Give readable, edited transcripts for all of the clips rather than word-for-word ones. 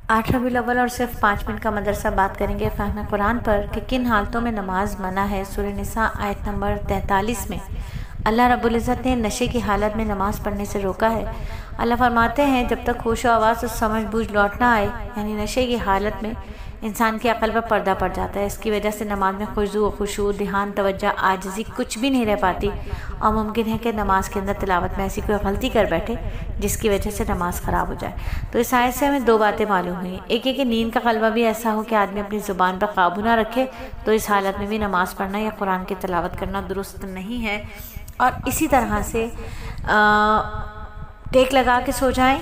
8 रबीउल अव्वल और सिर्फ 5 मिनट का मदरसा बात करेंगे फ़हम कुरान पर कि किन हालतों में नमाज मना है। सूरह निसा आयत नंबर 43 में अल्लाह रब्बुल इज़्ज़त ने नशे की हालत में नमाज़ पढ़ने से रोका है। अल्लाह फरमाते हैं जब तक होश व आवाज़ और समझ बूझ लौट ना आए, यानी नशे की हालत में इंसान की अक़ल पर पर्दा पड़ जाता है। इसकी वजह से नमाज में खुशू खुशू, ध्यान, तवज्जो, आजिज़ी कुछ भी नहीं रह पाती और मुमकिन है कि नमाज के अंदर तिलावत में ऐसी कोई गलती कर बैठे जिसकी वजह से नमाज ख़राब हो जाए। तो इस आयत से हमें 2 बातें मालूम हुई। एक है कि नींद का गलबा भी ऐसा हो कि आदमी अपनी ज़ुबान पर काबू ना रखे, तो इस हालत में भी नमाज़ पढ़ना या कुरान की तिलावत करना दुरुस्त नहीं है। और इसी तरह से टेक लगा के सो जाएं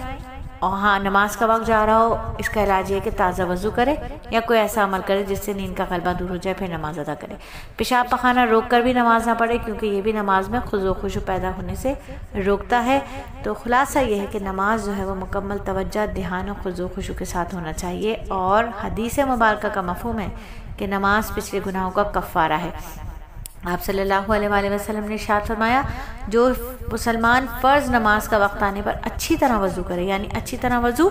और हाँ, नमाज का वक्त जा रहा हो, इसका इलाज ये है कि ताज़ा वज़ू करे या कोई ऐसा अमल करे जिससे नींद का गलबा दूर हो जाए, फिर नमाज अदा करे। पेशाब पखाना रोक कर भी नमाज ना पढ़े, क्योंकि ये भी नमाज में खुशू खुशू पैदा होने से रोकता है। तो खुलासा ये है कि नमाज जो है वो मुकम्मल तवज्जो, ध्यान और खुशू खुशू के साथ होना चाहिए। और हदीस मुबारक का मफ़हूम है कि नमाज पिछले गुनाहों का कफ़ारा है। आप सल्लल्लाहु अलैहि वसल्लम ने इरशाद फरमाया, जो मुसलमान फ़र्ज़ नमाज का वक्त आने पर अच्छी तरह वज़ू करे, यानी अच्छी तरह वज़ू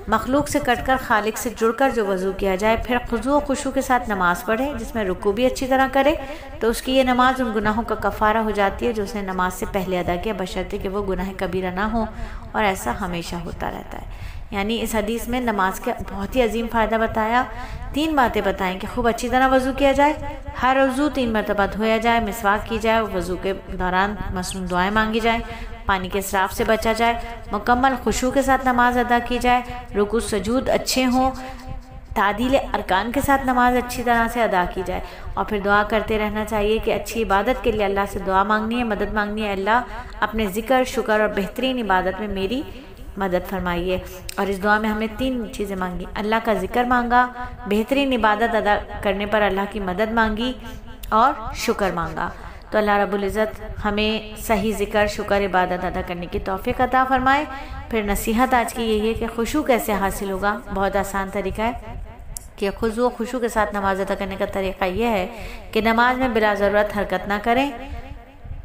मखलूक से कटकर खालिक से जुड़कर जो वज़ू किया जाए, फिर खुशू व खुशू के साथ नमाज़ पढ़े, जिसमें रुकू भी अच्छी तरह करे, तो उसकी ये नमाज उन गुनाहों का कफ़ारा हो जाती है जो उसने नमाज से पहले अदा किया, बशर्ते कि वो गुनाह कबीरा ना हो। और ऐसा हमेशा होता रहता है। यानी इस हदीस में नमाज का बहुत ही अजीम फ़ायदा बताया। 3 बातें बताएं कि खूब अच्छी तरह वज़ू किया जाए, हर वज़ू 3 मरतबा धोया जाए, मिसवाक की जाए, वज़ू के दौरान मसनून दुआएं मांगी जाए, पानी के इसराफ से बचा जाए, मुकम्मल खुशू के साथ नमाज अदा की जाए, रुकू सजूद अच्छे हों, तादील अरकान के साथ नमाज अच्छी तरह से अदा की जाए, और फिर दुआ करते रहना चाहिए कि अच्छी इबादत के लिए अल्लाह से दुआ मांगनी है, मदद मांगनी है। अल्लाह अपने ज़िक्र, शुक्र और बेहतरीन इबादत में मेरी मदद फरमाइए। और इस दुआ में हमें 3 चीज़ें मांगी, अल्लाह का ज़िक्र मांगा, बेहतरीन इबादत अदा करने पर अल्लाह की मदद मांगी और शुक्र मांगा। तो अल्लाह रब्बुल इज़्ज़त हमें सही ज़िक्र, शुक्र, इबादत अदा करने की तौफ़ीक़ अता फ़रमाए। फिर नसीहत आज की यही है कि खुशू कैसे हासिल होगा। बहुत आसान तरीका है कि खुशू खुशू के साथ नमाज अदा करने का तरीक़ा यह है कि नमाज में बिला ज़रूरत हरकत ना करें,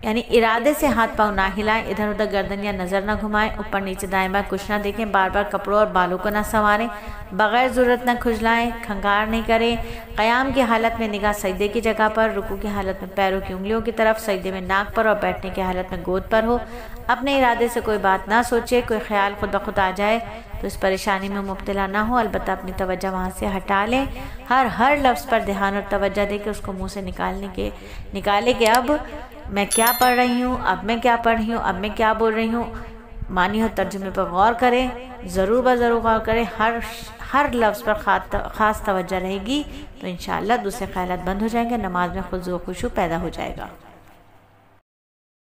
यानी इरादे से हाथ पाँव ना हिलाएं, इधर उधर गर्दन या नज़र ना घुमाएं, ऊपर नीचे दाएं बाएं कुछ ना देखें, बार बार कपड़ों और बालों को ना संवारें, बग़ैर ज़रूरत ना खुजलाएं, खंगार नहीं करें, क़याम की हालत में निगाह सजदे की जगह पर, रुकू की हालत में पैरों की उंगलियों की तरफ, सजदे में नाक पर और बैठने की हालत में गोद पर हो। अपने इरादे से कोई बात ना सोचे, कोई ख्याल खुद ब खुद आ जाए तो इस परेशानी में मुब्तला ना हो, अलबत्ता अपनी तवज्जो वहाँ से हटा लें। हर लफ्ज़ पर ध्यान और तवज्जो दे के उसको मुँह से निकाले कि अब मैं क्या पढ़ रही हूँ, अब मैं क्या पढ़ रही हूँ, अब मैं क्या बोल रही हूँ। मानी और तर्जुमे पर गौर करें, ज़रूर गौर करें। हर लफ्ज़ पर ख़ास तवज्जो रहेगी तो इंशाअल्लाह दूसरे ख़यालात बंद हो जाएंगे, नमाज में खुशू पैदा हो जाएगा।